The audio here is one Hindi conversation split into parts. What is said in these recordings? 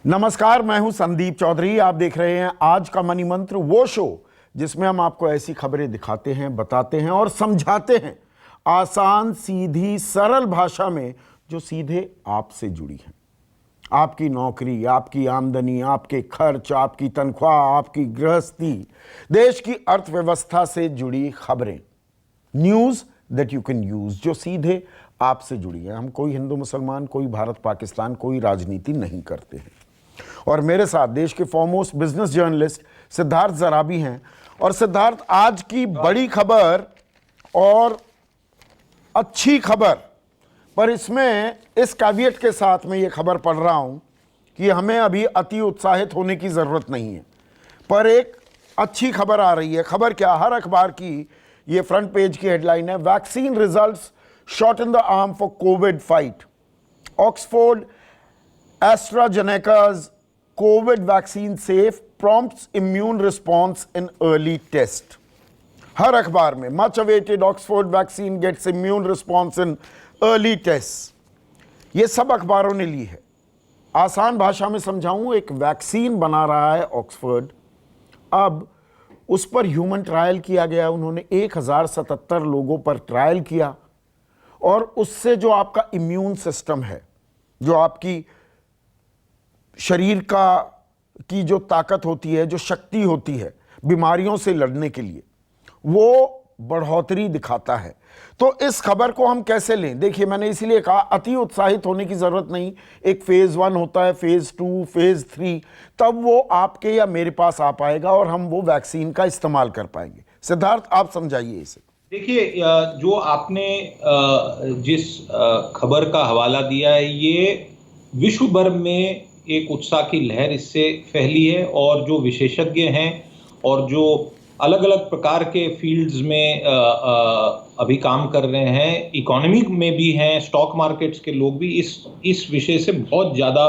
नमस्कार, मैं हूं संदीप चौधरी। आप देख रहे हैं आज का मनी मंत्र, वो शो जिसमें हम आपको ऐसी खबरें दिखाते हैं, बताते हैं और समझाते हैं आसान, सीधी, सरल भाषा में, जो सीधे आपसे जुड़ी हैं। आपकी नौकरी, आपकी आमदनी, आपके खर्च, आपकी तनख्वाह, आपकी गृहस्थी, देश की अर्थव्यवस्था से जुड़ी खबरें, news that you can use, जो सीधे आपसे जुड़ी है। हम कोई हिंदू मुसलमान, कोई भारत पाकिस्तान, कोई राजनीति नहीं करते हैं। और मेरे साथ देश के foremost business journalist Siddharth Zarabi हैं। और सिद्धार्थ, आज की बड़ी खबर और अच्छी खबर, पर इसमें इस कैविएट के साथ मैं ये खबर पढ़ रहा हूं कि हमें अभी अति उत्साहित होने की ज़रूरत नहीं है, पर एक अच्छी खबर आ रही है। खबर क्या? हर अखबार की ये फ्रंट पेज की हेडलाइन है, vaccine results shot in the arm for Covid fight. Oxford AstraZeneca's COVID vaccine safe, prompts immune response in early test. हर अखबार में much awaited Oxford vaccine gets immune response in early tests. ये सब अखबारों ने ली है। आसान भाषा में समझाऊं, एक वैक्सीन बना रहा है ऑक्सफोर्ड। अब उस पर ह्यूमन ट्रायल किया गया। उन्होंने 1077 लोगों पर ट्रायल किया और उससे जो आपका इम्यून सिस्टम है, जो आपकी शरीर की जो ताकत होती है, जो शक्ति होती है बीमारियों से लड़ने के लिए, वो बढ़ोतरी दिखाता है। तो इस खबर को हम कैसे लें? देखिए, मैंने इसीलिए कहा अति उत्साहित होने की जरूरत नहीं। एक फेज 1 होता है, फेज 2, फेज 3, तब वो आपके या मेरे पास आ पाएगा और हम वो वैक्सीन का इस्तेमाल कर पाएंगे। सिद्धार्थ, आप समझाइए इसे। देखिए, जो आपने जिस खबर का हवाला दिया है, ये विश्व भर में एक उत्साह की लहर इससे फैली है। और जो विशेषज्ञ हैं और जो अलग अलग प्रकार के फील्ड्स में अभी काम कर रहे हैं, इकोनॉमी में भी हैं, स्टॉक मार्केट्स के लोग भी इस विषय से बहुत ज़्यादा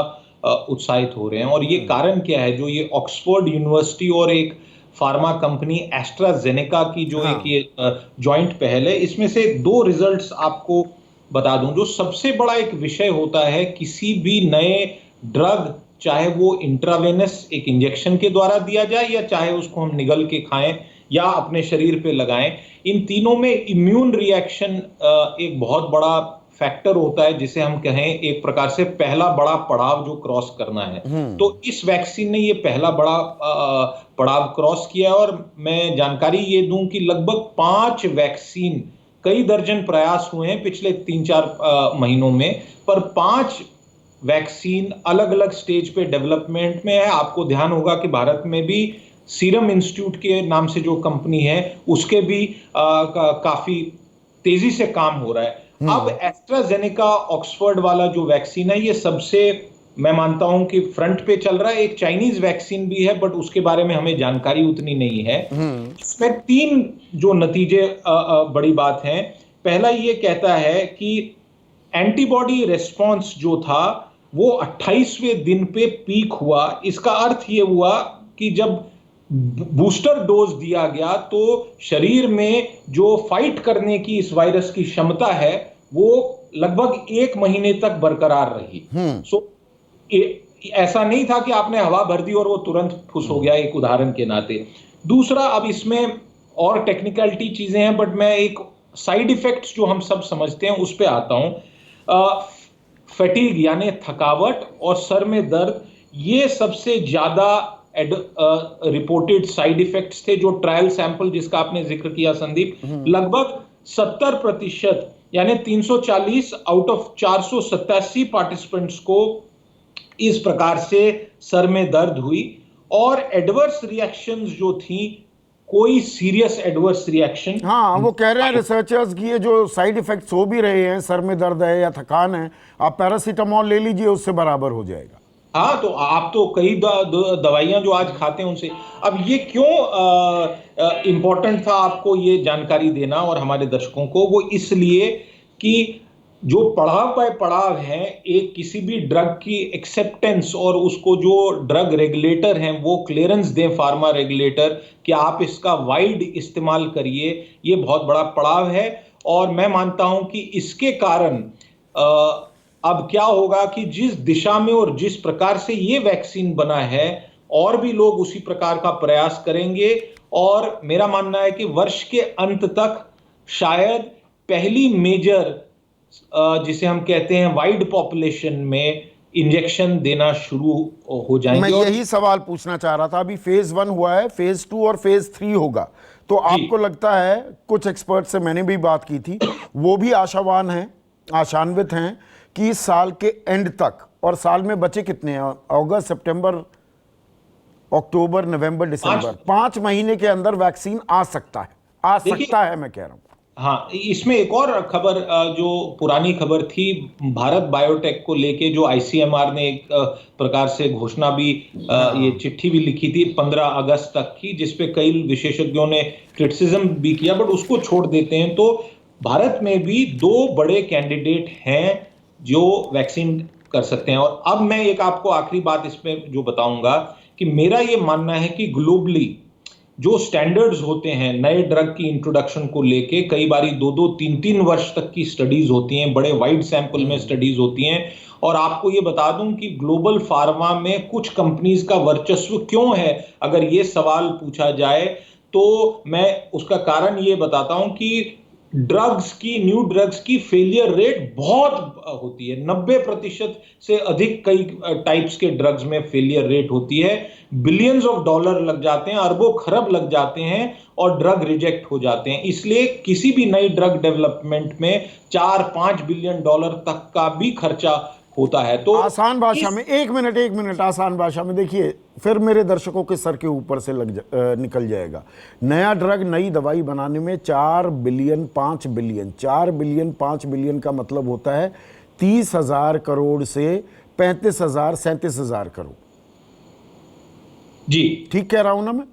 उत्साहित हो रहे हैं। और ये कारण क्या है? जो ये ऑक्सफोर्ड यूनिवर्सिटी और एक फार्मा कंपनी एस्ट्राजेनेका की जो एक ये जॉइंट पहल है, इसमें से 2 रिजल्ट्स आपको बता दूं। जो सबसे बड़ा एक विषय होता है किसी भी नए ड्रग, चाहे वो इंट्रावेनस एक इंजेक्शन के द्वारा दिया जाए या चाहे उसको हम निगल के खाएं या अपने शरीर पे लगाएं, इन तीनों में इम्यून रिएक्शन एक बहुत बड़ा फैक्टर होता है, जिसे हम कहें एक प्रकार से पहला बड़ा पड़ाव जो क्रॉस करना है। तो इस वैक्सीन ने ये पहला बड़ा पड़ाव क्रॉस किया। और मैं जानकारी ये दूं कि लगभग 5 वैक्सीन, कई दर्जन प्रयास हुए हैं पिछले 3-4 महीनों में, पर 5 वैक्सीन अलग अलग स्टेज पे डेवलपमेंट में है। आपको ध्यान होगा कि भारत में भी सीरम इंस्टीट्यूट के नाम से जो कंपनी है, उसके भी काफी तेजी से काम हो रहा है। अब एस्ट्राजेनेका ऑक्सफोर्ड वाला जो वैक्सीन है, ये सबसे, मैं मानता हूं कि फ्रंट पे चल रहा है। एक चाइनीज वैक्सीन भी है, बट उसके बारे में हमें जानकारी उतनी नहीं है। इसमें 3 जो नतीजे बड़ी बात है। पहला ये कहता है कि एंटीबॉडी रेस्पॉन्स जो था वो 28वें दिन पे पीक हुआ। इसका अर्थ ये हुआ कि जब बूस्टर डोज दिया गया तो शरीर में जो फाइट करने की इस वायरस की क्षमता है वो लगभग 1 महीने तक बरकरार रही। ऐसा नहीं था कि आपने हवा भर दी और वो तुरंत फुस हो गया, एक उदाहरण के नाते। दूसरा, अब इसमें और टेक्निकलिटी चीजें हैं, बट मैं एक साइड इफेक्ट्स जो हम सब समझते हैं उस पर आता हूं। फैटीग यानी थकावट और सर में दर्द, ये सबसे ज्यादा रिपोर्टेड साइड इफेक्ट्स थे। जो ट्रायल सैंपल जिसका आपने जिक्र किया संदीप, लगभग 70% यानी 340 आउट ऑफ 487 पार्टिसिपेंट्स को इस प्रकार से सर में दर्द हुई। और एडवर्स रिएक्शंस जो थी, कोई सीरियस एडवर्स रिएक्शन, हाँ, वो कह रहे हैं रिसर्चर्स की ये जो साइड इफेक्ट्स हो भी रहे हैं, सर में दर्द है या थकान है, आप पैरासीटामोल ले लीजिए, उससे बराबर हो जाएगा। हाँ, तो आप तो कई दवाइयां जो आज खाते हैं उनसे। अब ये क्यों इंपॉर्टेंट था आपको ये जानकारी देना और हमारे दर्शकों को? वो इसलिए कि जो पड़ाव बाय पड़ाव है, एक किसी भी ड्रग की एक्सेप्टेंस और उसको जो ड्रग रेगुलेटर हैं वो क्लियरेंस दें, फार्मा रेगुलेटर, कि आप इसका वाइड इस्तेमाल करिए, ये बहुत बड़ा पड़ाव है। और मैं मानता हूं कि इसके कारण अब क्या होगा कि जिस दिशा में और जिस प्रकार से ये वैक्सीन बना है, और भी लोग उसी प्रकार का प्रयास करेंगे, और मेरा मानना है कि वर्ष के अंत तक शायद पहली मेजर, जिसे हम कहते हैं वाइड पॉपुलेशन में इंजेक्शन देना शुरू हो मैं जाएंगे। और यही सवाल पूछना चाह रहा था। अभी फेज 1 हुआ है, फेज 2 और फेज 3 होगा, तो जी, आपको लगता है, कुछ एक्सपर्ट से मैंने भी बात की थी, वो भी आशावान हैं, आशान्वित हैं कि इस साल के एंड तक, और साल में बचे कितने हैं, अगस्त, सितंबर, अक्टूबर, नवंबर, दिसंबर, 5 महीने के अंदर वैक्सीन आ सकता है, आ देखिए, सकता है, मैं कह रहा हूं। हाँ, इसमें एक और खबर, जो पुरानी खबर थी, भारत बायोटेक को लेके जो आईसीएमआर ने एक प्रकार से घोषणा भी, ये हाँ, चिट्ठी भी लिखी थी 15 अगस्त तक की, जिसपे कई विशेषज्ञों ने क्रिटिसिज्म भी किया, बट उसको छोड़ देते हैं तो भारत में भी दो बड़े कैंडिडेट हैं जो वैक्सीन कर सकते हैं। और अब मैं एक आपको आखिरी बात इसमें जो बताऊंगा, कि मेरा ये मानना है कि ग्लोबली जो स्टैंडर्ड्स होते हैं नए ड्रग की इंट्रोडक्शन को लेके, कई बारी 2-2, 3-3 वर्ष तक की स्टडीज होती हैं, बड़े वाइड सैंपल में स्टडीज होती हैं। और आपको ये बता दूं कि ग्लोबल फार्मा में कुछ कंपनीज का वर्चस्व क्यों है, अगर ये सवाल पूछा जाए, तो मैं उसका कारण ये बताता हूं कि न्यू ड्रग्स की फेलियर रेट बहुत होती है, 90% से अधिक कई टाइप्स के ड्रग्स में फेलियर रेट होती है। बिलियंस ऑफ डॉलर लग जाते हैं, अरबों खरब लग जाते हैं, और ड्रग रिजेक्ट हो जाते हैं। इसलिए किसी भी नई ड्रग डेवलपमेंट में 4-5 बिलियन डॉलर तक का भी खर्चा होता है। तो आसान भाषा इस में, एक मिनट, एक मिनट, आसान भाषा में देखिए, फिर मेरे दर्शकों के सर के ऊपर से निकल जाएगा। नया ड्रग, नई दवाई बनाने में 4 बिलियन 5 बिलियन, 4 बिलियन 5 बिलियन का मतलब होता है 30,000 करोड़ से 35,000 37,000 करोड़। जी, ठीक कह रहा हूं ना मैं?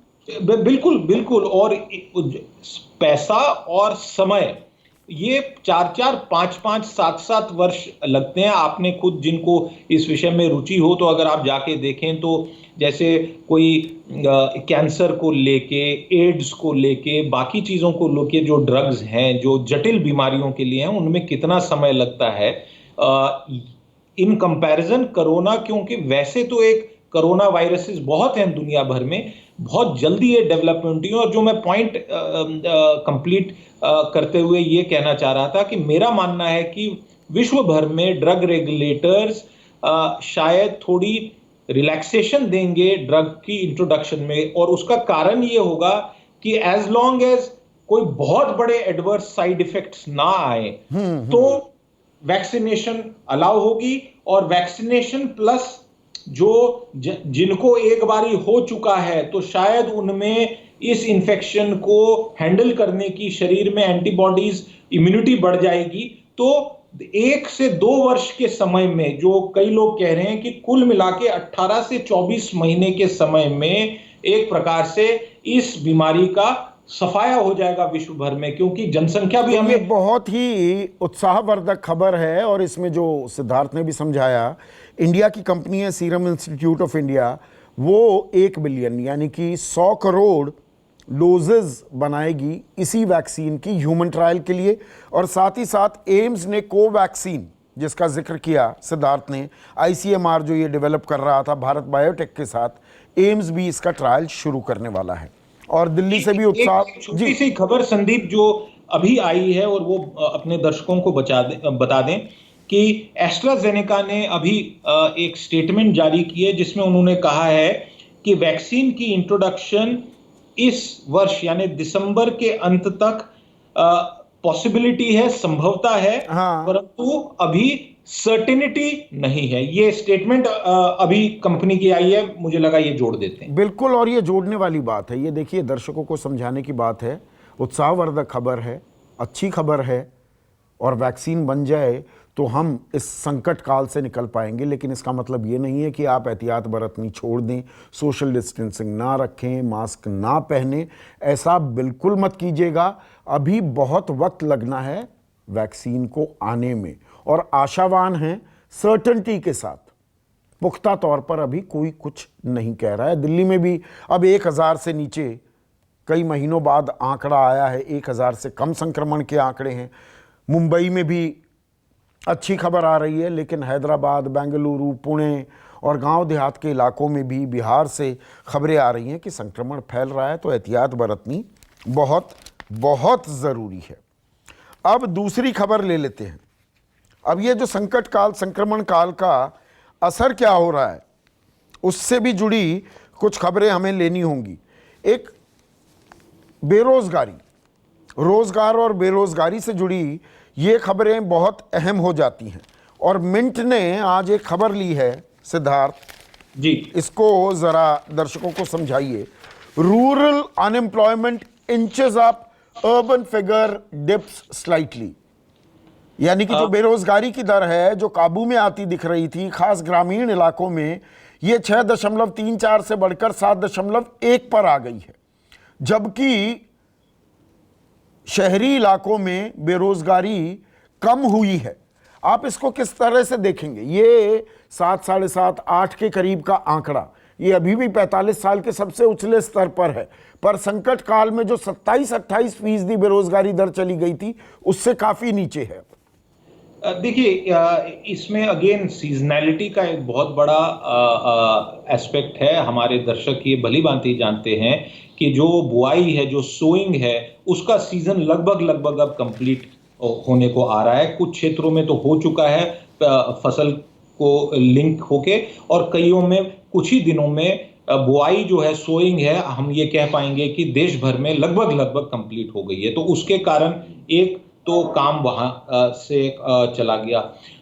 बिल्कुल बिल्कुल। और पैसा और समय, ये 4-4 5-5 7-7 वर्ष लगते हैं। आपने खुद, जिनको इस विषय में रुचि हो, तो अगर आप जाके देखें तो जैसे कोई कैंसर को लेके, एड्स को लेके, बाकी चीजों को लेके जो ड्रग्स हैं जो जटिल बीमारियों के लिए हैं, उनमें कितना समय लगता है इन कंपैरिजन कोरोना। क्योंकि वैसे तो एक कोरोना वायरसेस बहुत हैं दुनिया भर में, बहुत जल्दी ये डेवलपमेंट हुई। और जो मैं पॉइंट कंप्लीट करते हुए ये कहना चाह रहा था, कि मेरा मानना है कि विश्व भर में ड्रग रेगुलेटर्स शायद थोड़ी रिलैक्सेशन देंगे ड्रग की इंट्रोडक्शन में। और उसका कारण ये होगा कि एज लॉन्ग एज कोई बहुत बड़े एडवर्स साइड इफेक्ट्स ना आए, तो वैक्सीनेशन अलाउ होगी। और वैक्सीनेशन प्लस जो जिनको एक बारी हो चुका है, तो शायद उनमें इस इंफेक्शन को हैंडल करने की शरीर में एंटीबॉडीज, इम्यूनिटी बढ़ जाएगी। तो 1 से 2 वर्ष के समय में, जो कई लोग कह रहे हैं कि कुल मिला के 18 से 24 महीने के समय में एक प्रकार से इस बीमारी का सफाया हो जाएगा विश्व भर में, क्योंकि जनसंख्या भी तो ये हमें। बहुत ही उत्साहवर्धक खबर है, और इसमें जो सिद्धार्थ ने भी समझाया, इंडिया की कंपनी है सीरम इंस्टीट्यूट ऑफ इंडिया, वो 1 बिलियन यानी कि 100 करोड़ डोजेज बनाएगी इसी वैक्सीन की ह्यूमन ट्रायल के लिए। और साथ ही साथ एम्स ने कोवैक्सीन, जिसका जिक्र किया सिद्धार्थ ने, आईसीएमआर जो ये डेवलप कर रहा था भारत बायोटेक के साथ, एम्स भी इसका ट्रायल शुरू करने वाला है। और दिल्ली से भी उत्साह। एक छोटी जी, सी खबर संदीप जो अभी आई है, और वो अपने दर्शकों को बता दें, कि एस्ट्राजेनेका ने अभी एक स्टेटमेंट जारी की है, जिसमें उन्होंने कहा है कि वैक्सीन की इंट्रोडक्शन इस वर्ष यानी दिसंबर के अंत तक पॉसिबिलिटी है, संभवता है, हाँ, परंतु अभी सर्टेनिटी नहीं है। ये स्टेटमेंट अभी कंपनी की आई है, मुझे लगा ये जोड़ देते हैं। बिल्कुल, और ये जोड़ने वाली बात है, ये देखिए दर्शकों को समझाने की बात है, उत्साहवर्धक खबर है, अच्छी खबर है। और वैक्सीन बन जाए तो हम इस संकट काल से निकल पाएंगे। लेकिन इसका मतलब ये नहीं है कि आप एहतियात बरतनी छोड़ दें, सोशल डिस्टेंसिंग ना रखें, मास्क ना पहने, ऐसा बिल्कुल मत कीजिएगा। अभी बहुत वक्त लगना है वैक्सीन को आने में, और आशावान हैं सर्टेनिटी के साथ। पुख्ता तौर पर अभी कोई कुछ नहीं कह रहा है। दिल्ली में भी अब 1,000 से नीचे कई महीनों बाद आंकड़ा आया है, 1,000 से कम संक्रमण के आंकड़े हैं। मुंबई में भी अच्छी खबर आ रही है, लेकिन हैदराबाद, बेंगलुरु, पुणे और गांव देहात के इलाकों में भी बिहार से खबरें आ रही हैं कि संक्रमण फैल रहा है, तो एहतियात बरतनी बहुत बहुत ज़रूरी है। अब दूसरी खबर ले लेते हैं। अब ये जो संकट काल, संक्रमण काल का असर क्या हो रहा है, उससे भी जुड़ी कुछ खबरें हमें लेनी होंगी। एक बेरोजगारी, रोजगार और बेरोजगारी से जुड़ी ये खबरें बहुत अहम हो जाती हैं, और मिंट ने आज एक खबर ली है सिद्धार्थ जी। इसको जरा दर्शकों को समझाइए। Rural unemployment inches up, urban figure dips slightly. यानी कि जो बेरोजगारी की दर है, जो काबू में आती दिख रही थी खास ग्रामीण इलाकों में, ये 6.34 से बढ़कर 7.1 पर आ गई है, जबकि शहरी इलाकों में बेरोजगारी कम हुई है। आप इसको किस तरह से देखेंगे? ये 7, 7.5, 8 के करीब का आंकड़ा, ये अभी भी 45 साल के सबसे उछले स्तर पर है, पर संकट काल में जो 27-28% बेरोजगारी दर चली गई थी, उससे काफी नीचे है। देखिए, इसमें अगेन सीजनैलिटी का एक बहुत बड़ा एस्पेक्ट है। हमारे दर्शक ये भली भांति जानते हैं कि जो बुआई है, जो सोइंग है, उसका सीजन लगभग अब कंप्लीट होने को आ रहा है। कुछ क्षेत्रों में तो हो चुका है फसल को लिंक होके, और कईयों में कुछ ही दिनों में बुआई जो है, सोइंग है, हम ये कह पाएंगे कि देश भर में लगभग कंप्लीट हो गई है। तो उसके कारण एक तो काम वहां से चला गया।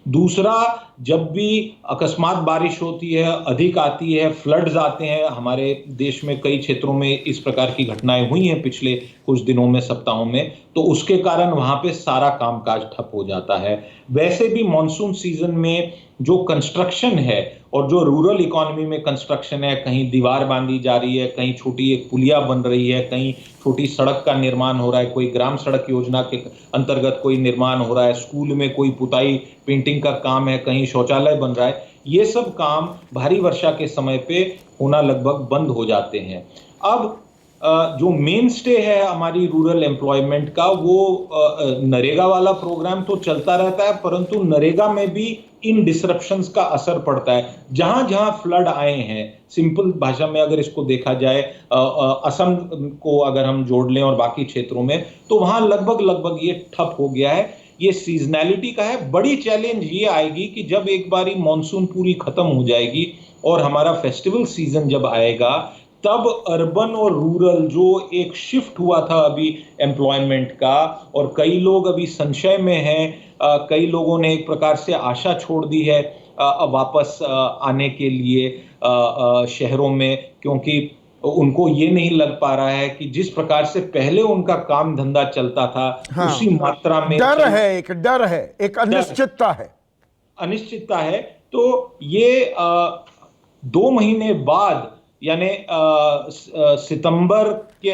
दूसरा, जब भी अकस्मात बारिश होती है, अधिक आती है, फ्लड्स आते हैं, हमारे देश में कई क्षेत्रों में इस प्रकार की घटनाएं हुई हैं पिछले कुछ दिनों में, सप्ताहों में, तो उसके कारण वहां पे सारा कामकाज ठप हो जाता है। वैसे भी मॉनसून सीजन में जो कंस्ट्रक्शन है और जो रूरल इकोनॉमी में कंस्ट्रक्शन है, कहीं दीवार बांधी जा रही है, कहीं छोटी एक पुलिया बन रही है, कहीं छोटी सड़क का निर्माण हो रहा है, कोई ग्राम सड़क योजना के अंतर्गत कोई निर्माण हो रहा है, स्कूल में कोई पुताई पेंटिंग का काम है, कहीं शौचालय बन रहा है, ये सब काम भारी वर्षा के समय पे होना लगभग बंद हो जाते हैं। अब जो मेन स्टे है हमारी रूरल एम्प्लॉयमेंट का, वो नरेगा वाला प्रोग्राम तो चलता रहता है, परंतु नरेगा में भी इन डिसरप्शंस का असर पड़ता है। जहां जहां फ्लड आए हैं, सिंपल भाषा में अगर इसको देखा जाए, असम को अगर हम जोड़ लें और बाकी क्षेत्रों में, तो वहां लगभग ये ठप हो गया है। ये सीजनैलिटी का है। बड़ी चैलेंज ये आएगी कि जब एक बारी मॉनसून पूरी खत्म हो जाएगी और हमारा फेस्टिवल सीजन जब आएगा, तब अर्बन और रूरल जो एक शिफ्ट हुआ था अभी एम्प्लॉयमेंट का, और कई लोग अभी संशय में हैं, कई लोगों ने एक प्रकार से आशा छोड़ दी है वापस आने के लिए शहरों में, क्योंकि उनको ये नहीं लग पा रहा है कि जिस प्रकार से पहले उनका काम धंधा चलता था, हाँ, उसी मात्रा में डर है, एक अनिश्चितता है। तो ये 2 महीने बाद, यानी सितंबर के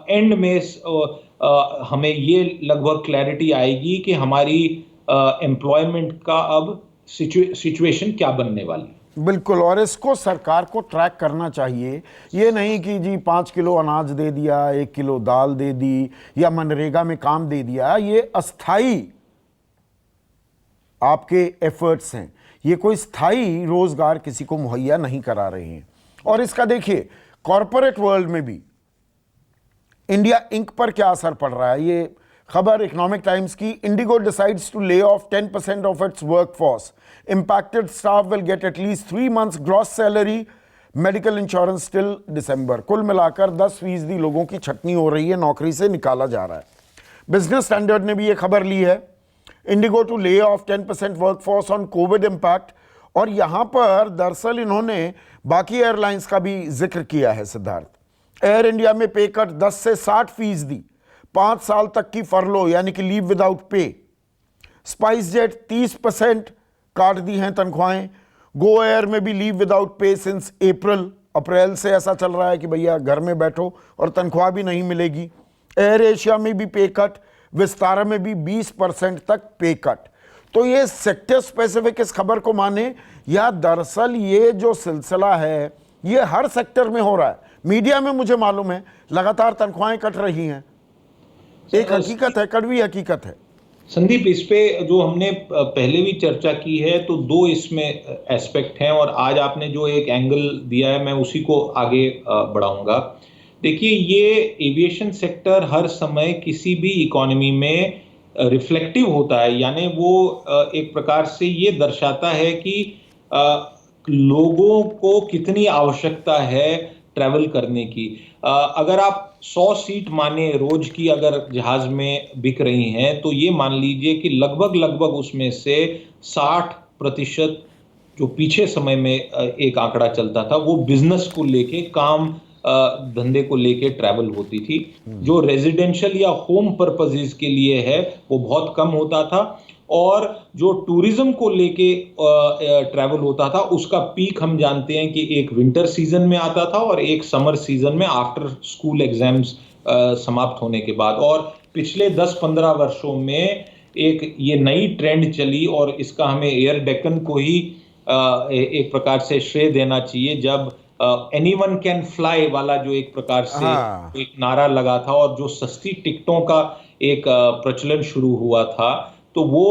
एंड में हमें ये लगभग क्लैरिटी आएगी कि हमारी एम्प्लॉयमेंट का अब सिचुएशन क्या बनने वाली है। बिल्कुल, और इसको सरकार को ट्रैक करना चाहिए। ये नहीं कि जी 5 किलो अनाज दे दिया, 1 किलो दाल दे दी, या मनरेगा में काम दे दिया। ये अस्थाई आपके एफर्ट्स हैं, ये कोई स्थायी रोजगार किसी को मुहैया नहीं करा रहे हैं। और इसका देखिए कॉरपोरेट वर्ल्ड में भी इंडिया इंक पर क्या असर पड़ रहा है। ये खबर इकोनॉमिक टाइम्स की, IndiGo decides to lay off 10% of its workforce, impacted staff will get at least 3 months gross salary, medical insurance till December. कुल मिलाकर 10% लोगों की छटनी हो रही है, नौकरी से निकाला जा रहा है। बिजनेस स्टैंडर्ड ने भी ये खबर ली है, IndiGo to lay off 10% workforce on Covid impact. और यहां पर दरअसल इन्होंने बाकी एयरलाइंस का भी जिक्र किया है सिद्धार्थ। एयर इंडिया में पे कट 10 से 60%, 5 साल तक की फरलो यानी कि leave without pay. Spice jet 30% काट दी हैं तनख्वाहें। गो एयर में भी leave without pay since April से ऐसा चल रहा है कि भैया घर में बैठो और तनख्वाह भी नहीं मिलेगी। एयर एशिया में भी पे कट, विस्तारा में भी 20% तक पे कट। तो ये सेक्टर स्पेसिफिक इस खबर को माने, या दरअसल ये जो सिलसिला है ये हर सेक्टर में हो रहा है। मीडिया में मुझे मालूम है लगातार तनख्वाहें कट रही हैं, एक हकीकत है, कड़वी हकीकत है। संदीप, इस पे जो हमने पहले भी चर्चा की है, तो दो इसमें एस्पेक्ट हैं, और आज आपने जो एक एंगल दिया है मैं उसी को आगे बढ़ाऊंगा। देखिए, ये एविएशन सेक्टर हर समय किसी भी इकोनॉमी में रिफ्लेक्टिव होता है, यानी वो एक प्रकार से ये दर्शाता है कि लोगों को कितनी आवश्यकता है ट्रैवल करने की। अगर आप 100 सीट माने रोज की अगर जहाज में बिक रही हैं, तो ये मान लीजिए कि लगभग लगभग उसमें से 60% जो पीछे समय में एक आंकड़ा चलता था, वो बिजनेस को लेके, काम धंधे को लेके ट्रैवल होती थी। जो रेजिडेंशियल या होम पर्पसेस के लिए है वो बहुत कम होता था, और जो टूरिज्म को लेके ट्रैवल होता था उसका पीक हम जानते हैं कि एक विंटर सीजन में आता था और एक समर सीजन में आफ्टर स्कूल एग्जाम्स समाप्त होने के बाद। और पिछले 10-15 वर्षों में एक ये नई ट्रेंड चली, और इसका हमें एयर डेक्कन को ही एक प्रकार से श्रेय देना चाहिए, जब एनीवन कैन फ्लाई वाला जो एक प्रकार से हाँ। एक नारा लगा था, और जो सस्ती टिकटों का एक प्रचलन शुरू हुआ था, तो वो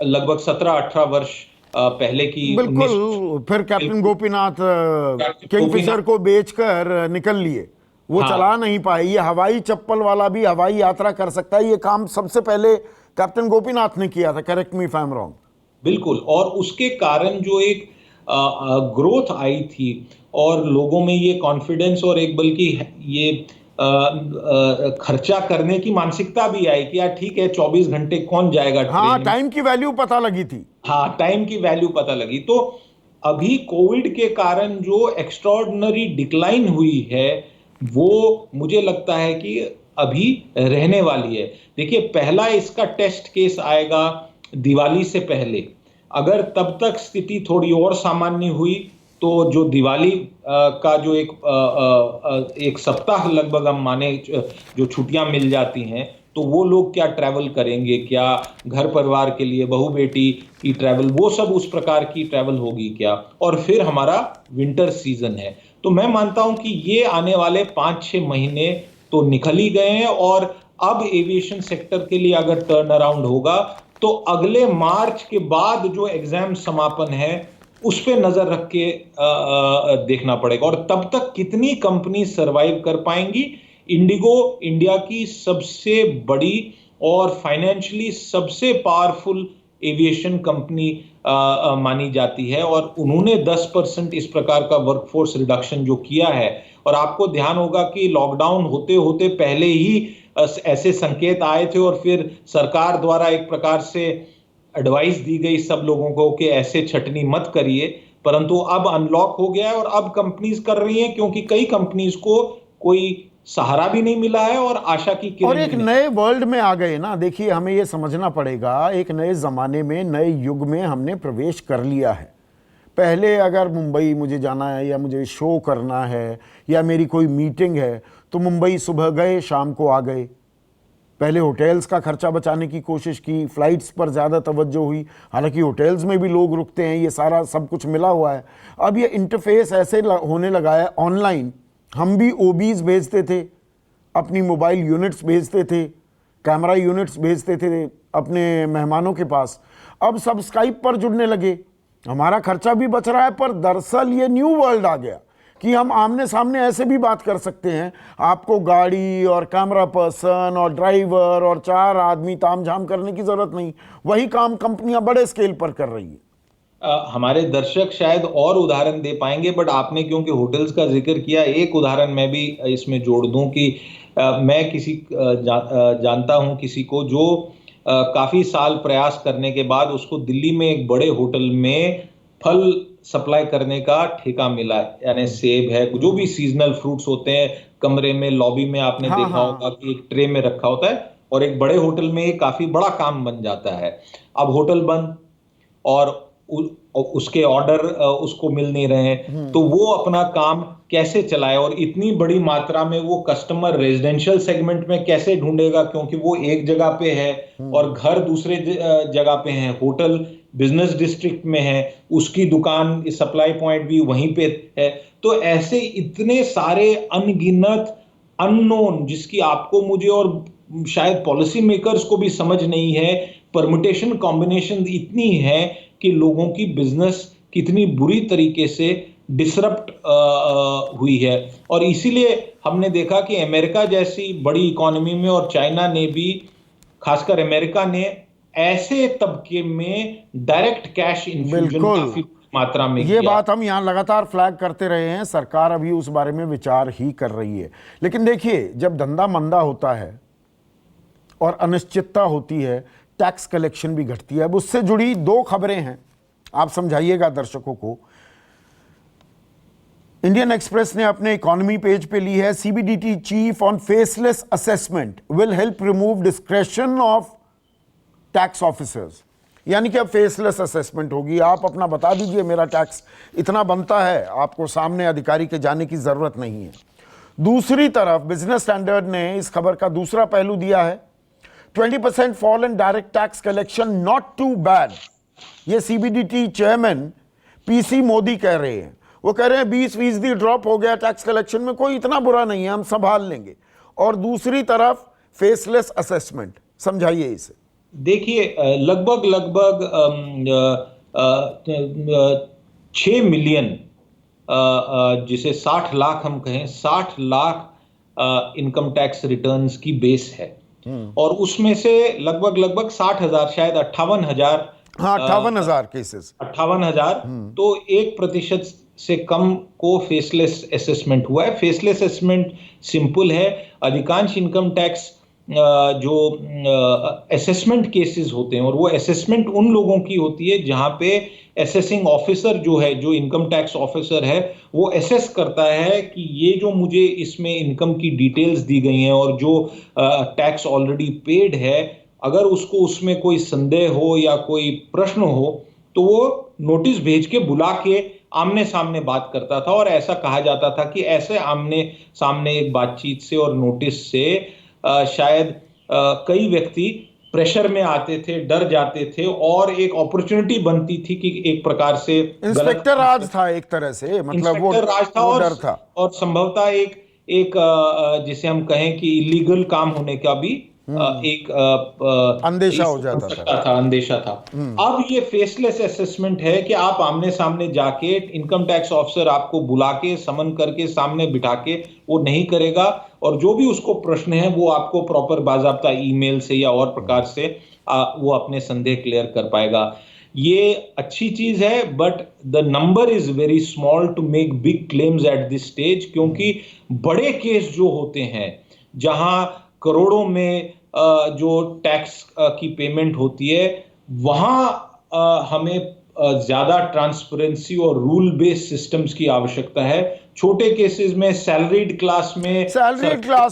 लगभग 17-18 वर्ष पहले की बिल्कुल। फिर कैप्टन गोपीनाथ किंगफिशर गोपीनाथ, को बेचकर निकल लिए, वो हाँ, चला नहीं पाए। ये हवाई चप्पल वाला भी हवाई यात्रा कर सकता है, ये काम सबसे पहले कैप्टन गोपीनाथ ने किया था, correct me if I am wrong. बिल्कुल। और उसके कारण जो एक ग्रोथ आई थी, और लोगों में ये कॉन्फिडेंस और एक बल्कि ये खर्चा करने की मानसिकता भी आई कि यार ठीक है, 24 घंटे कौन जाएगा हाँ, ट्रेन। टाइम की वैल्यू पता लगी थी। हाँ, टाइम की वैल्यू पता लगी। तो अभी कोविड के कारण जो एक्स्ट्रॉर्डिनरी डिक्लाइन हुई है, वो मुझे लगता है कि अभी रहने वाली है। देखिए, पहला इसका टेस्ट केस आएगा दिवाली से पहले। अगर तब तक स्थिति थोड़ी और सामान्य हुई, तो जो दिवाली का जो एक सप्ताह लगभग हम माने जो छुट्टियां मिल जाती हैं, तो वो लोग क्या ट्रैवल करेंगे, क्या घर परिवार के लिए बहू बेटी की ट्रैवल, वो सब उस प्रकार की ट्रैवल होगी क्या। और फिर हमारा विंटर सीजन है, तो मैं मानता हूं कि ये आने वाले 5-6 महीने तो निकल ही गए हैं, और अब एविएशन सेक्टर के लिए अगर टर्न अराउंड होगा, तो अगले मार्च के बाद जो एग्जाम समापन है उस पे नजर रख के देखना पड़ेगा, और तब तक कितनी कंपनी सरवाइव कर पाएंगी। इंडिगो इंडिया की सबसे बड़ी और फाइनेंशियली सबसे पावरफुल एविएशन कंपनी मानी जाती है, और उन्होंने 10% इस प्रकार का वर्कफोर्स रिडक्शन जो किया है। और आपको ध्यान होगा कि लॉकडाउन होते होते पहले ही ऐसे संकेत आए थे, और फिर सरकार द्वारा एक प्रकार से एडवाइस दी गई सब लोगों को कि ऐसे छटनी मत करिए, परंतु अब अनलॉक हो गया है और अब कंपनीज कर रही हैं, क्योंकि कई कंपनीज को कोई सहारा भी नहीं मिला है और आशा की किरण और एक भी नहीं। नए वर्ल्ड में आ गए ना। देखिए, हमें ये समझना पड़ेगा, एक नए जमाने में, नए युग में हमने प्रवेश कर लिया है। पहले अगर मुंबई मुझे जाना है, या मुझे शो करना है, या मेरी कोई मीटिंग है, तो मुंबई सुबह गए, शाम को आ गए। पहले होटल्स का खर्चा बचाने की कोशिश की, फ्लाइट्स पर ज़्यादा तवज्जो हुई, हालांकि होटल्स में भी लोग रुकते हैं, ये सारा सब कुछ मिला हुआ है। अब ये इंटरफेस ऐसे होने लगा है ऑनलाइन। हम भी ओबीज भेजते थे, अपनी मोबाइल यूनिट्स भेजते थे, कैमरा यूनिट्स भेजते थे अपने मेहमानों के पास। अब सब स्काइप पर जुड़ने लगे, हमारा खर्चा भी बच रहा है, पर दरअसल ये न्यू वर्ल्ड आ गया कि हम आमने सामने ऐसे भी बात कर सकते हैं। आपको गाड़ी और कैमरा पर्सन और ड्राइवर और 4 आदमी तामझाम करने की जरूरत नहीं, वही काम कंपनियां बड़े स्केल पर कर रही है। हमारे दर्शक शायद और उदाहरण दे पाएंगे, बट आपने क्योंकि होटल्स का जिक्र किया, एक उदाहरण मैं भी इसमें जोड़ दूं कि मैं जानता हूं किसी को जो काफी साल प्रयास करने के बाद उसको दिल्ली में एक बड़े होटल में फल सप्लाई करने का ठेका मिला है। यानी सेब है, जो भी सीजनल फ्रूट्स होते हैं, कमरे में, लॉबी में आपने हाँ, देखा हाँ। होगा कि एक ट्रे में रखा होता है, और एक बड़े होटल में ये काफी बड़ा काम बन जाता है। अब होटल बंद, और उसके ऑर्डर उसको मिल नहीं रहे हैं, तो वो अपना काम कैसे चलाए, और इतनी बड़ी मात्रा में वो कस्टमर रेजिडेंशियल सेगमेंट में कैसे ढूंढेगा, क्योंकि वो एक जगह पे है और घर दूसरे जगह पे है, होटल बिजनेस डिस्ट्रिक्ट में है, उसकी दुकान सप्लाई पॉइंट भी वहीं पे है। तो ऐसे इतने सारे अनगिनत अननोन, जिसकी आपको मुझे और शायद पॉलिसी मेकर्स को भी समझ नहीं है, परमुटेशन कॉम्बिनेशन इतनी है कि लोगों की बिजनेस कितनी बुरी तरीके से डिसरप्ट हुई है। और इसीलिए हमने देखा कि अमेरिका जैसी बड़ी इकोनॉमी में और चाइना ने भी, खासकर अमेरिका ने, ऐसे तबके में डायरेक्ट कैश इन्फ्यूजन बिल्कुल, काफी मात्रा में ये किया। बात हम यहाँ लगातार फ्लैग करते रहे हैं, सरकार अभी उस बारे में विचार ही कर रही है। लेकिन देखिए, जब धंधा मंदा होता है और अनिश्चितता होती है, टैक्स कलेक्शन भी घटती है। अब उससे जुड़ी दो खबरें हैं, आप समझाइएगा दर्शकों को। इंडियन एक्सप्रेस ने अपने इकोनॉमी पेज पे ली है, CBDT chief on faceless assessment will help remove discretion of tax officers. यानी कि अब फेसलेस असेसमेंट होगी, आप अपना बता दीजिए मेरा टैक्स इतना बनता है, आपको सामने अधिकारी के जाने की जरूरत नहीं है। दूसरी तरफ बिजनेस स्टैंडर्ड ने इस खबर का दूसरा पहलू दिया है, 20% fall in direct tax collection not too bad. ये सीबीडीटी चेयरमैन पीसी मोदी कह रहे हैं। वो कह रहे हैं 20% ड्रॉप हो गया टैक्स कलेक्शन में, कोई इतना बुरा नहीं है, हम संभाल लेंगे। और दूसरी तरफ फेसलेस असेसमेंट, समझाइए इसे। देखिए, लगभग 6 मिलियन, जिसे 60 लाख हम कहें, 60 लाख इनकम टैक्स रिटर्न्स की बेस है। और उसमें से लगभग 60,000, शायद 58,000, हाँ 58,000 केसेस, 58,000, तो 1% से कम को फेसलेस असेसमेंट हुआ है। फेसलेस असेसमेंट सिंपल है। अधिकांश इनकम टैक्स जो असेसमेंट केसेस होते हैं, और वो असेसमेंट उन लोगों की होती है जहां पे असेसिंग ऑफिसर जो है, जो इनकम टैक्स ऑफिसर है, वो असेस करता है कि ये जो मुझे इसमें इनकम की डिटेल्स दी गई हैं और जो टैक्स ऑलरेडी पेड है, अगर उसको उसमें कोई संदेह हो या कोई प्रश्न हो तो वो नोटिस भेज के बुला के आमने सामने बात करता था। और ऐसा कहा जाता था कि ऐसे आमने सामने एक बातचीत से और नोटिस से शायद कई व्यक्ति प्रेशर में आते थे, डर जाते थे, और एक अपॉर्चुनिटी बनती थी कि एक प्रकार से इंस्पेक्टर राज था एक तरह से, मतलब वो राज था, वो डर था, और संभवतः एक जिसे हम कहें कि इलीगल काम होने का भी एक अंदेशा हो जाता था। अंदेशा था। अब ये फेसलेस असेसमेंट है कि आप आमने सामने जाके, इनकम टैक्स ऑफिसर आपको बुला के, समन करके, सामने बिठा के वो नहीं करेगा, और जो भी उसको प्रश्न है वो आपको प्रॉपर बाजाब्ता ईमेल से या और प्रकार से वो अपने संदेह क्लियर कर पाएगा। ये अच्छी चीज है, but the number is very small to make big claims at this stage, क्योंकि बड़े केस जो होते हैं, जहां करोड़ों में जो टैक्स की पेमेंट होती है, वहां हमें ज्यादा ट्रांसपेरेंसी और रूल बेस्ड सिस्टम्स की आवश्यकता है। छोटे केसेस में, सैलरीड क्लास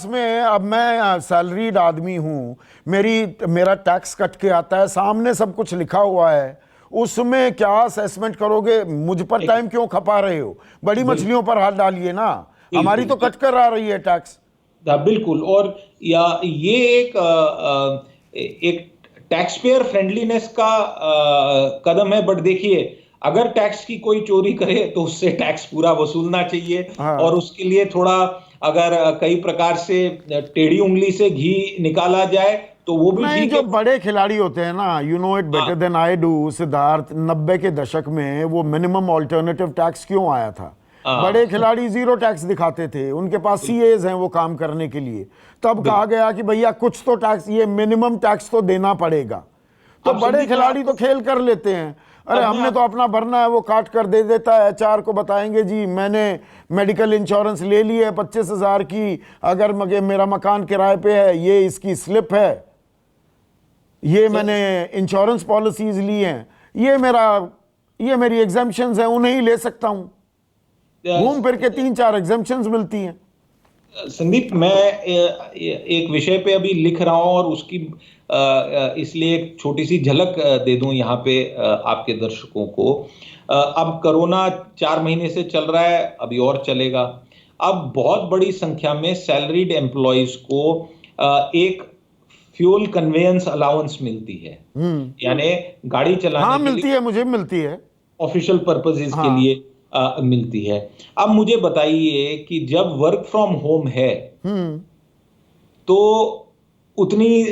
में, अब मैं सैलरीड आदमी हूं, मेरा टैक्स कट के आता है, सामने सब कुछ लिखा हुआ है, उसमें क्या असेसमेंट करोगे? मुझ पर टाइम क्यों खपा रहे हो? बड़ी मछलियों पर हाथ डालिए ना, हमारी तो कट कर आ रही है टैक्स। बिल्कुल। और या ये एक टैक्स पेयर फ्रेंडलीनेस का कदम है, बट देखिए, अगर टैक्स की कोई चोरी करे तो उससे टैक्स पूरा वसूलना चाहिए। और उसके लिए थोड़ा, अगर कई प्रकार से टेढ़ी उंगली से घी निकाला जाए तो वो भी ठीक है। जो बड़े खिलाड़ी होते हैं ना, you know it better than I do, Siddharth, 90 के दशक में वो मिनिमम ऑल्टरनेटिव टैक्स क्यों आया था? बड़े खिलाड़ी जीरो टैक्स दिखाते थे, उनके पास सीएज हैं वो काम करने के लिए। तब कहा गया कि भैया कुछ तो टैक्स, ये मिनिमम टैक्स तो देना पड़ेगा। तो बड़े खिलाड़ी तो खेल कर लेते हैं, अरे हमने तो अपना भरना है, वो काट कर दे देता है। एचआर को बताएंगे जी मैंने मेडिकल इंश्योरेंस ले ली है 25,000 की, अगर मेरा मकान किराए पे है, ये इसकी स्लिप है, ये मैंने इंश्योरेंस पॉलिसीज ली हैं, ये मेरी एग्जम्पशंस हैं, उन्हें ही ले सकता हूं। घूम फिर के 3-4 एग्जम्पशंस मिलती हैं। संदीप, मैं एक विषय पे अभी लिख रहा हूं, और उसकी इसलिए एक छोटी सी झलक दे दूं यहाँ पे आपके दर्शकों को। अब कोरोना 4 महीने से चल रहा है, अभी और चलेगा। अब बहुत बड़ी संख्या में सैलरीड एम्प्लॉइज को एक फ्यूल कन्वेयंस अलाउंस मिलती है, यानी गाड़ी चलाने के मिलती है, मुझे मिलती है, ऑफिशियल पर्पसेस के लिए मिलती है। अब मुझे बताइए कि जब वर्क फ्रॉम होम है तो उतनी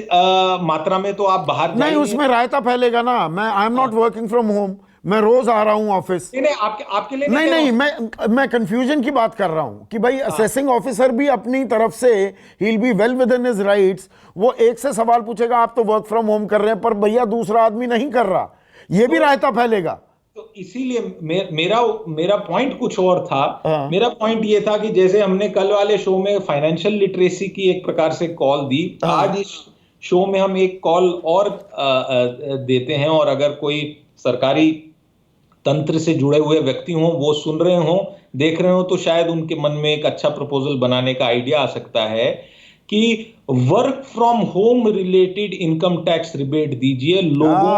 मात्रा में तो आप बाहर नहीं, जाइए। उसमें रायता फैलेगा ना। मैं I am not working from home, मैं रोज आ रहा हूं ऑफिस। नहीं, आपके लिए नहीं कह रहा नहीं, हूं। मैं कंफ्यूजन की बात कर रहा हूं कि भाई असेसिंग ऑफिसर भी अपनी तरफ से he will be well with in his rights. वो एक से सवाल पूछेगा, आप तो वर्क फ्रॉम होम कर रहे हैं, पर भैया दूसरा आदमी नहीं कर रहा, ये भी रायता फैलेगा। तो इसीलिए मेरा पॉइंट कुछ और था। हाँ। मेरा पॉइंट ये था कि जैसे हमने कल वाले शो में फाइनेंशियल लिटरेसी की एक प्रकार से कॉल दी, आज इस शो में हम एक कॉल और देते हैं, और अगर कोई सरकारी तंत्र से जुड़े हुए व्यक्ति हों, वो सुन रहे हों, देख रहे हो, तो शायद उनके मन में एक अच्छा प्रपोजल बनाने का आइडिया आ सकता है कि work from home related income tax rebate दीजिए। लोगों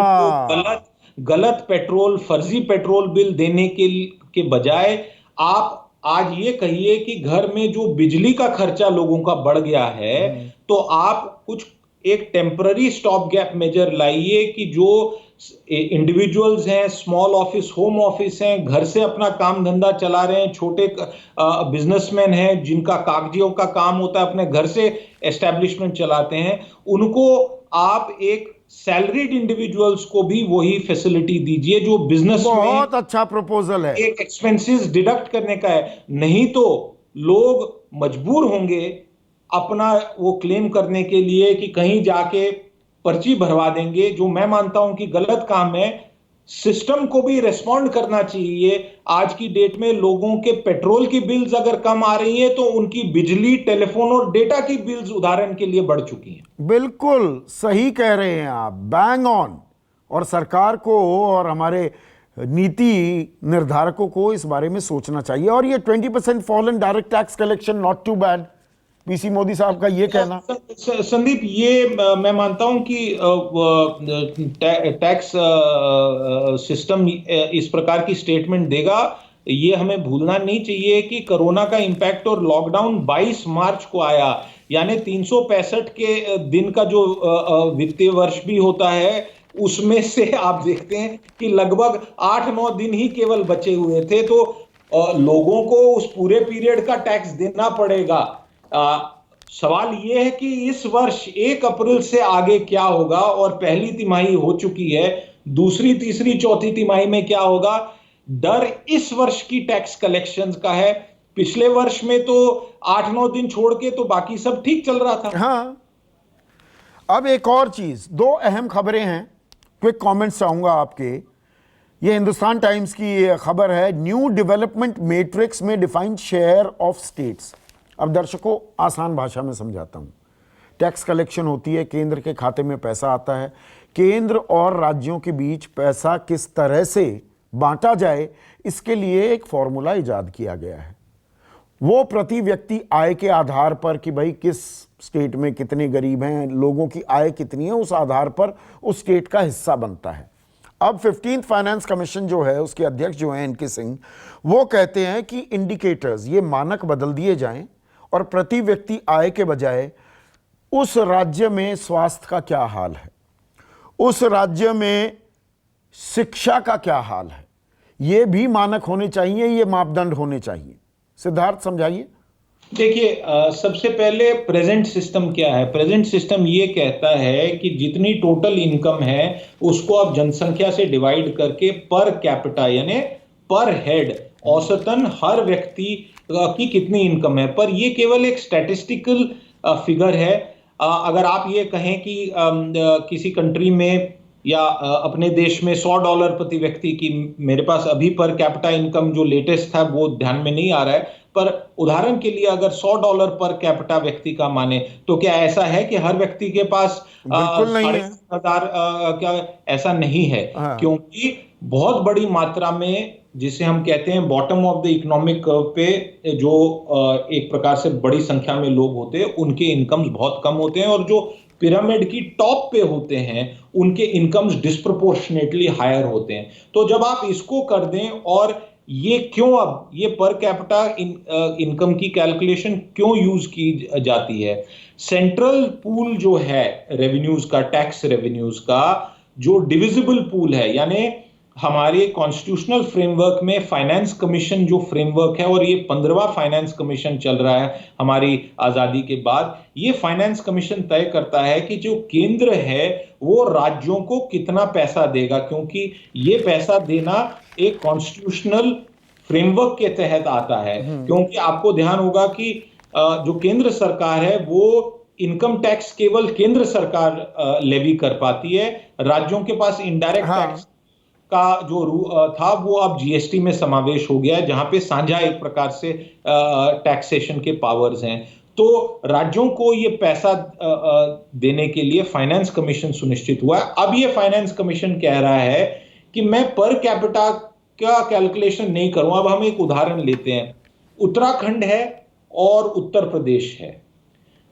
को गलत पेट्रोल, फर्जी पेट्रोल बिल देने के बजाय आप आज ये कहिए कि घर में जो बिजली का खर्चा लोगों का बढ़ गया है, तो आप कुछ एक टेम्पररी स्टॉप गैप मेजर लाइए कि जो इंडिविजुअल्स हैं, स्मॉल ऑफिस, होम ऑफिस हैं, घर से अपना काम धंधा चला रहे हैं, छोटे बिजनेसमैन हैं जिनका कागजियों का काम होता है, अपने घर से एस्टेब्लिशमेंट चलाते हैं, उनको आप एक सैलरीड इंडिविजुअल्स को भी वही फैसिलिटी दीजिए जो बिजनेस में बहुत अच्छा प्रपोजल है। एक एक्सपेंसेस डिडक्ट करने का है। नहीं तो लोग मजबूर होंगे अपना वो क्लेम करने के लिए कि कहीं जाके पर्ची भरवा देंगे, जो मैं मानता हूं कि गलत काम है। सिस्टम को भी रेस्पॉन्ड करना चाहिए। आज की डेट में लोगों के पेट्रोल की बिल्स अगर कम आ रही है, तो उनकी बिजली, टेलीफोन और डेटा की बिल्स उदाहरण के लिए बढ़ चुकी हैं। बिल्कुल सही कह रहे हैं आप, बैंग ऑन। और सरकार को और हमारे नीति निर्धारकों को इस बारे में सोचना चाहिए। और ये 20% fall in direct tax collection, not too bad. PC Modi साहब का ये कहना। संदीप, ये मैं मानता हूं कि टैक्स सिस्टम इस प्रकार की स्टेटमेंट देगा। ये हमें भूलना नहीं चाहिए कि कोरोना का इंपैक्ट और लॉकडाउन 22 मार्च को आया, यानी 365 के दिन का जो वित्तीय वर्ष भी होता है, उसमें से आप देखते हैं कि लगभग 8-9 दिन ही केवल बचे हुए थे। तो लोगों को उस पूरे पीरियड का टैक्स देना पड़ेगा। सवाल यह है कि इस वर्ष 1 अप्रैल से आगे क्या होगा, और पहली तिमाही हो चुकी है, दूसरी, तीसरी, चौथी तिमाही में क्या होगा। डर इस वर्ष की टैक्स कलेक्शंस का है। पिछले वर्ष में तो 8-9 दिन छोड़ के तो बाकी सब ठीक चल रहा था। हाँ, अब एक और चीज, 2 अहम खबरें हैं, क्विक कमेंट्स चाहूंगा आपके। ये हिंदुस्तान टाइम्स की खबर है, न्यू डेवलपमेंट मैट्रिक्स में डिफाइंड शेयर ऑफ स्टेट्स। अब दर्शकों, आसान भाषा में समझाता हूँ। टैक्स कलेक्शन होती है, केंद्र के खाते में पैसा आता है, केंद्र और राज्यों के बीच पैसा किस तरह से बांटा जाए, इसके लिए एक फॉर्मूला इजाद किया गया है। वो प्रति व्यक्ति आय के आधार पर कि भाई किस स्टेट में कितने गरीब हैं, लोगों की आय कितनी है, उस आधार पर उस स्टेट का हिस्सा बनता है। अब 15th फाइनेंस कमीशन जो है, उसके अध्यक्ष जो हैं एनके सिंह, वो कहते हैं कि इंडिकेटर्स, ये मानक बदल दिए जाएं और प्रति व्यक्ति आय के बजाय उस राज्य में स्वास्थ्य का क्या हाल है, उस राज्य में शिक्षा का क्या हाल है, ये भी मानक होने चाहिए, ये मापदंड होने चाहिए। सिद्धार्थ, समझाइए। देखिए, सबसे पहले प्रेजेंट सिस्टम क्या है। प्रेजेंट सिस्टम ये कहता है कि जितनी टोटल इनकम है उसको आप जनसंख्या से डिवाइड करके पर कैपिटा यानी पर हेड औसतन हर व्यक्ति की कितनी इनकम है, पर ये केवल एक स्टैटिस्टिकल फिगर है। अगर आप ये कहें कि किसी कंट्री में या अपने देश में $100 प्रति व्यक्ति की, मेरे पास अभी पर कैपिटा इनकम जो लेटेस्ट था वो ध्यान में नहीं आ रहा है, पर उदाहरण के लिए अगर $100 पर कैपिटा व्यक्ति का माने, तो क्या ऐसा है कि हर व्यक्ति के पास $1000 क्या? ऐसा नहीं है। क्योंकि बहुत बड़ी मात्रा में, जिसे हम कहते हैं bottom of the economic curve पे, जो एक प्रकार से बड़ी संख्या में लोग होते हैं, उनके इनकम्स बहुत कम होते हैं, और जो पिरामिड की टॉप पे होते हैं उनके इनकम्स डिस्प्रोपोर्शनेटली हायर होते हैं। तो जब आप इसको कर दें, और ये क्यों, अब ये पर कैपिटा इनकम की कैलकुलेशन क्यों यूज की जाती है? सेंट्रल पूल जो है रेवेन्यूज का, टैक्स रेवेन्यूज का, जो डिविजिबल पूल है, यानी हमारे कॉन्स्टिट्यूशनल फ्रेमवर्क में फाइनेंस कमीशन जो फ्रेमवर्क है, और ये 15वां फाइनेंस कमीशन चल रहा है हमारी आजादी के बाद, ये फाइनेंस कमीशन तय करता है कि जो केंद्र है वो राज्यों को कितना पैसा देगा, क्योंकि ये पैसा देना एक कॉन्स्टिट्यूशनल फ्रेमवर्क के तहत आता है। क्योंकि आपको ध्यान होगा कि जो केंद्र सरकार है वो इनकम टैक्स केवल केंद्र सरकार लेवी कर पाती है। राज्यों के पास इनडायरेक्ट टैक्स का जो था वो अब जीएसटी में समावेश हो गया है, जहां पे साझा एक प्रकार से टैक्सेशन के पावर्स हैं। तो राज्यों को ये पैसा देने के लिए फाइनेंस कमीशन सुनिश्चित हुआ है। अब ये फाइनेंस कमीशन कह रहा है कि मैं पर कैपिटा का कैलकुलेशन नहीं करूं। अब हम एक उदाहरण लेते हैं, उत्तराखंड है और उत्तर प्रदेश है,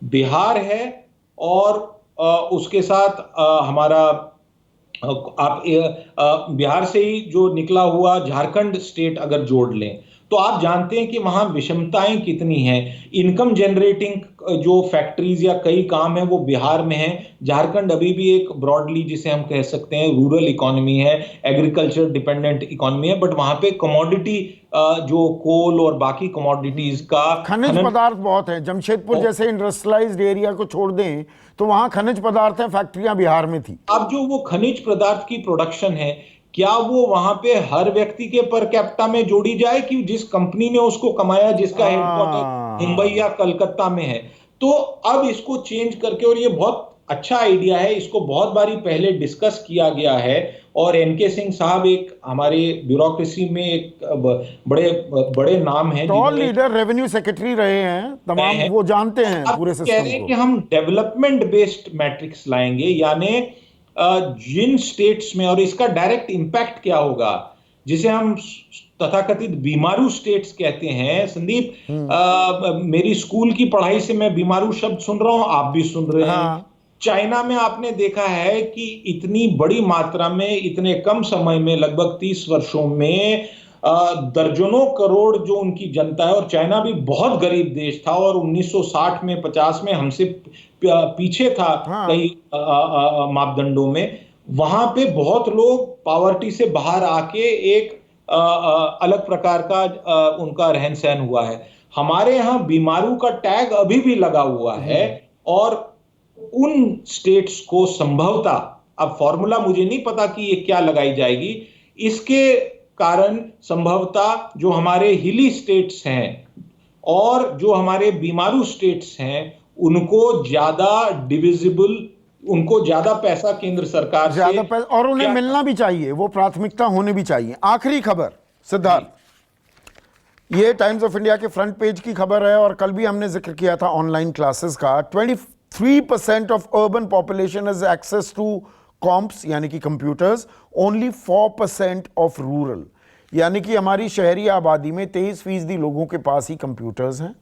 बिहार है और उसके साथ हमारा आप बिहार से ही जो निकला हुआ झारखंड स्टेट अगर जोड़ लें, तो आप जानते हैं कि वहां विषमताएं कितनी हैं। इनकम जनरेटिंग जो फैक्ट्रीज या कई काम है वो बिहार में है। झारखंड अभी भी एक ब्रॉडली जिसे हम कह सकते हैं रूरल इकोनॉमी है, एग्रीकल्चर डिपेंडेंट इकोनॉमी है, बट वहां पे कमोडिटी जो कोल और बाकी कमोडिटीज का खनिज पदार्थ बहुत है। जमशेदपुर जैसे इंडस्ट्रियलाइज्ड एरिया को छोड़ दें तो वहां खनिज पदार्थ है, फैक्ट्रियां बिहार में थी। अब जो वो खनिज पदार्थ की प्रोडक्शन है, क्या वो वहां पे हर व्यक्ति के पर कैपिटा में जोड़ी जाए कि जिस कंपनी ने उसको कमाया, जिसका हेडक्वार्टर मुंबई या कलकत्ता में है? तो अब इसको चेंज करके, और ये बहुत अच्छा आइडिया है, इसको बहुत बारी पहले डिस्कस किया गया है, और एनके सिंह साहब एक हमारे ब्यूरोक्रेसी में एक बड़े बड़े नाम है, टॉल लीडर, रेवेन्यू सेक्रेटरी रहे हैं तमाम, वो जानते हैं पूरे सिस्टम को। कह रहे हैं कि हम डेवलपमेंट बेस्ड मैट्रिक्स लाएंगे, यानी जिन स्टेट्स में, और इसका डायरेक्ट इंपैक्ट क्या होगा, जिसे हम तथाकथित बीमारू स्टेट्स कहते हैं। संदीप, मेरी स्कूल की पढ़ाई से मैं बीमारू शब्द सुन रहा हूं, आप भी सुन रहे हैं। चाइना में आपने देखा है कि इतनी बड़ी मात्रा में, इतने कम समय में, लगभग 30 वर्षों में दर्जनों करोड़ जो उनकी जनता है, और चाइना भी बहुत गरीब देश था और 1960 में 50 में हमसे पीछे था कई मापदंडों में। वहां पे बहुत लोग पॉवर्टी से बाहर आके एक अलग प्रकार का उनका रहन सहन हुआ है। हमारे यहाँ बीमारू का टैग अभी भी लगा हुआ है, और उन स्टेट्स को संभवतः, अब फॉर्मूला मुझे नहीं पता कि ये क्या लगाई जाएगी, इसके कारण संभवतः जो हमारे हिली स्टेट्स हैं और जो हमारे बीमारू स्टेट्स हैं उनको ज्यादा डिविजिबल, उनको ज्यादा पैसा केंद्र सरकार ज्यादा पैसा, और उन्हें मिलना भी चाहिए, वो प्राथमिकता होने भी चाहिए। आखिरी खबर सिद्धार्थ, ये टाइम्स ऑफ इंडिया के फ्रंट पेज की खबर है, और कल भी हमने जिक्र किया था ऑनलाइन क्लासेस का। 23% of urban population has access to comps यानी कि कंप्यूटर्स, ओनली 4% ऑफ रूरल, यानी कि हमारी शहरी आबादी में 23% लोगों के पास ही कंप्यूटर्स हैं,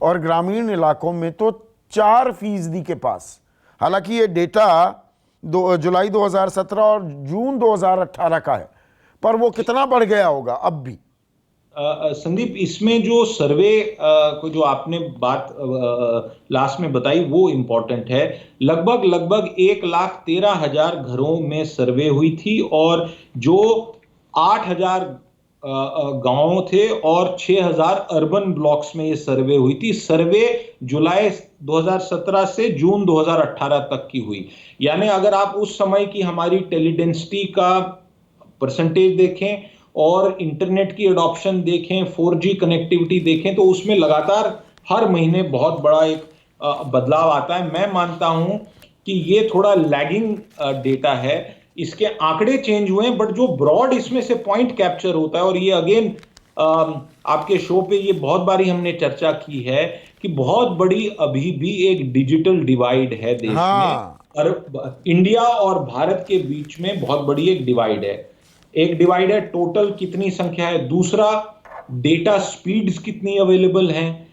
और ग्रामीण इलाकों में तो 4% के पास। हालांकि ये डेटा जुलाई 2017 और जून 2018 का है, पर वो कितना बढ़ गया होगा अब भी। संदीप, इसमें जो सर्वे को जो आपने बात लास्ट में बताई वो इंपॉर्टेंट है। लगभग 1,13,000 घरों में सर्वे हुई थी, और जो 8,000 गांव थे और 6,000 अर्बन ब्लॉक्स में ये सर्वे हुई थी। सर्वे जुलाई 2017 से जून 2018 तक की हुई। यानी अगर आप उस समय की हमारी टेलीडेंसिटी का परसेंटेज देखें और इंटरनेट की एडॉप्शन देखें, 4G कनेक्टिविटी देखें, तो उसमें लगातार हर महीने बहुत बड़ा एक बदलाव आता है। मैं मानता हूं कि ये थोड़ा लैगिंग डेटा है, इसके आंकड़े चेंज हुए हैं, बट जो ब्रॉड इसमें से पॉइंट कैप्चर होता है, और ये अगेन आपके शो पे ये बहुत बारी हमने चर्चा की है कि बहुत बड़ी अभी भी एक डिजिटल डिवाइड है देश में, और इंडिया और भारत के बीच में बहुत बड़ी एक डिवाइड है। एक डिवाइड है टोटल कितनी संख्या है, दूसरा डेटा स्पीड्स कितनी अवेलेबल हैं,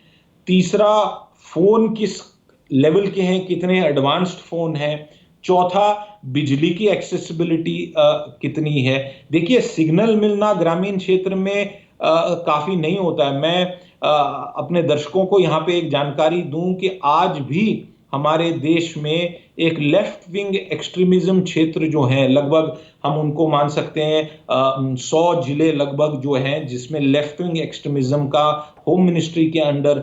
तीसरा फोन किस लेवल के हैं, कितने एडवांस्ड फोन हैं, चौथा बिजली की एक्सेसिबिलिटी कितनी है। देखिए, सिग्नल मिलना ग्रामीण क्षेत्र में काफी नहीं होता है। मैं अपने दर्शकों को यहाँ पे एक जानकारी दूं कि आज भी हमारे देश में एक लेफ्ट विंग एक्सट्रीमिज्म क्षेत्र जो हैं, लगभग हम उनको मान सकते हैं 100 जिले लगभग जो हैं जिसमें लेफ्ट विंग एक्सट्रीमिज्म का होम मिनिस्ट्री के अंडर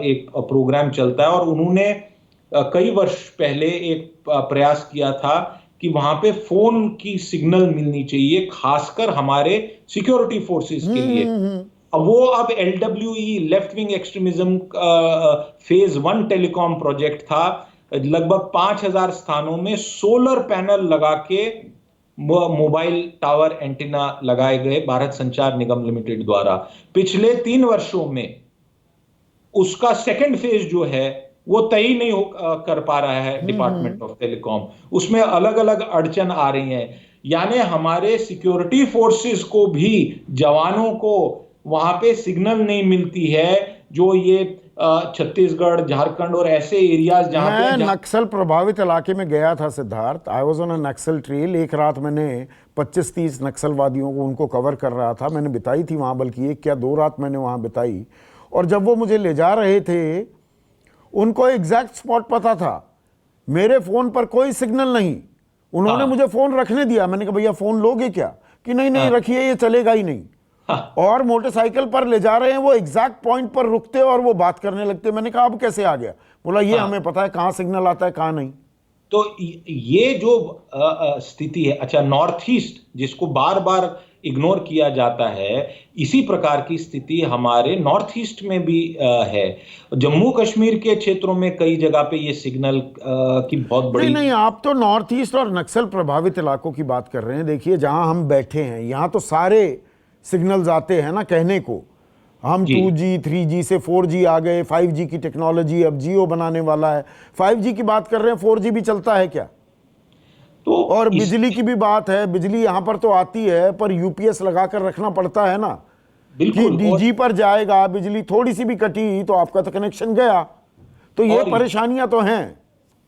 एक प्रोग्राम चलता है। और उन्होंने कई वर्ष पहले एक प्रयास किया था कि वहां पे फोन की सिग्नल मिलनी चाहिए, खासकर हमारे सिक्योरिटी फोर्सेस के लिए। अब LWE left wing extremism phase 1 telecom project था। लगभग 5000 स्थानों में सोलर पैनल लगा के मोबाइल टावर एंटीना लगाए गए भारत संचार निगम लिमिटेड द्वारा। पिछले 3 वर्षों में उसका सेकंड फेज जो है वो तय नहीं कर पा रहा है डिपार्टमेंट ऑफ टेलीकॉम। उसमें अलग अलग अड़चन आ रही हैं, यानी हमारे सिक्योरिटी फोर्सेस को भी, जवानों को वहां पे सिग्नल नहीं मिलती है, जो ये छत्तीसगढ़, झारखंड और ऐसे एरियाज जहां मैं पे नक्सल प्रभावित इलाके में गया था Siddharth. I was on a Naxal trail. एक रात मैंने 25-30 नक्सलवादियों को उनको कवर कर रहा था, मैंने बिताई थी वहाँ, बल्कि 1 या 2 रात मैंने वहाँ बिताई। और जब वो मुझे ले जा रहे थे, उनको एग्जैक्ट स्पॉट पता था। मेरे फ़ोन पर कोई सिग्नल नहीं, उन्होंने मुझे फ़ोन रखने दिया। मैंने कहा भैया फ़ोन लोगे क्या? कि नहीं नहीं रखिए, ये चलेगा ही नहीं। और मोटरसाइकिल पर ले जा रहे हैं, वो एग्जैक्ट पॉइंट पर रुकते और वो बात करने लगते। मैंने कहा अब कैसे आ गया? बोला ये हमें पता है कहाँ सिग्नल आता है कहाँ नहीं। तो ये जो स्थिति है, अच्छा, नॉर्थ ईस्ट जिसको बार बार इग्नोर किया जाता है, इसी प्रकार की स्थिति हमारे नॉर्थ ईस्ट में भी है। जम्मू कश्मीर के क्षेत्रों में कई जगह पे ये सिग्नल की बहुत बड़ी नहीं, आप तो नॉर्थ ईस्ट और नक्सल प्रभावित इलाकों की बात कर रहे हैं। देखिए जहां हम बैठे हैं यहाँ तो सारे सिग्नल्स आते हैं ना कहने को। हम 2G 3G से 4G आ गए, 5G की टेक्नोलॉजी, अब जियो बनाने वाला है। 5G की बात कर रहे हैं, 4G भी चलता है क्या? तो और बिजली की भी बात है, बिजली यहाँ पर तो आती है पर यूपीएस लगा कर रखना पड़ता है ना, कि डीजी पर जाएगा, बिजली थोड़ी सी भी कटी तो आपका तो कनेक्शन गया। तो ये परेशानियां तो हैं।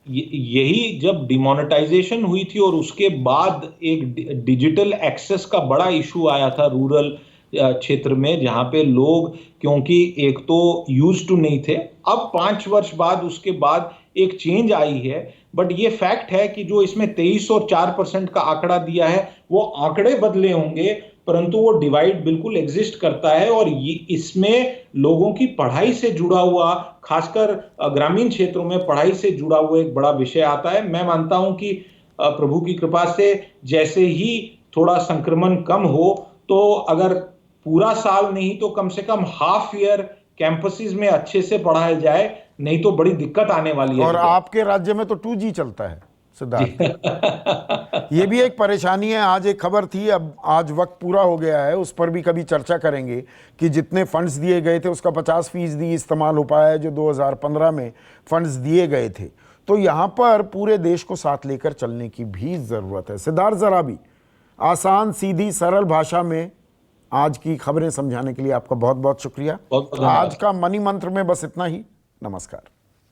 यही जब डिमोनेटाइजेशन हुई थी और उसके बाद एक डिजिटल एक्सेस का बड़ा इशू आया था रूरल क्षेत्र में, जहां पे लोग, क्योंकि एक तो यूज टू नहीं थे, अब 5 वर्ष बाद उसके बाद एक चेंज आई है। बट ये फैक्ट है कि जो इसमें 23 और 4% का आंकड़ा दिया है, वो आंकड़े बदले होंगे, परंतु वो डिवाइड बिल्कुल एग्जिस्ट करता है। और ये इसमें लोगों की पढ़ाई से जुड़ा हुआ, खासकर ग्रामीण क्षेत्रों में पढ़ाई से जुड़ा हुआ एक बड़ा विषय आता है। मैं मानता हूं कि प्रभु की कृपा से जैसे ही थोड़ा संक्रमण कम हो, तो अगर पूरा साल नहीं तो कम से कम हाफ ईयर कैंपसेस में अच्छे से पढ़ाया जाए, नहीं तो बड़ी दिक्कत आने वाली है। और आपके राज्य में तो 2G चलता है सिद्धार्थ। ये भी एक परेशानी है। आज एक खबर थी, अब आज वक्त पूरा हो गया है, उस पर भी कभी चर्चा करेंगे कि जितने फंड्स दिए गए थे उसका 50% इस्तेमाल हो पाया है जो 2015 में फंड्स दिए गए थे। तो यहाँ पर पूरे देश को साथ लेकर चलने की भी ज़रूरत है। सिद्धार्थ ज़राबी, आसान, सीधी, सरल भाषा में आज की खबरें समझाने के लिए आपका बहुत बहुत शुक्रिया। आज का मनी मंत्र में बस इतना ही। नमस्कार।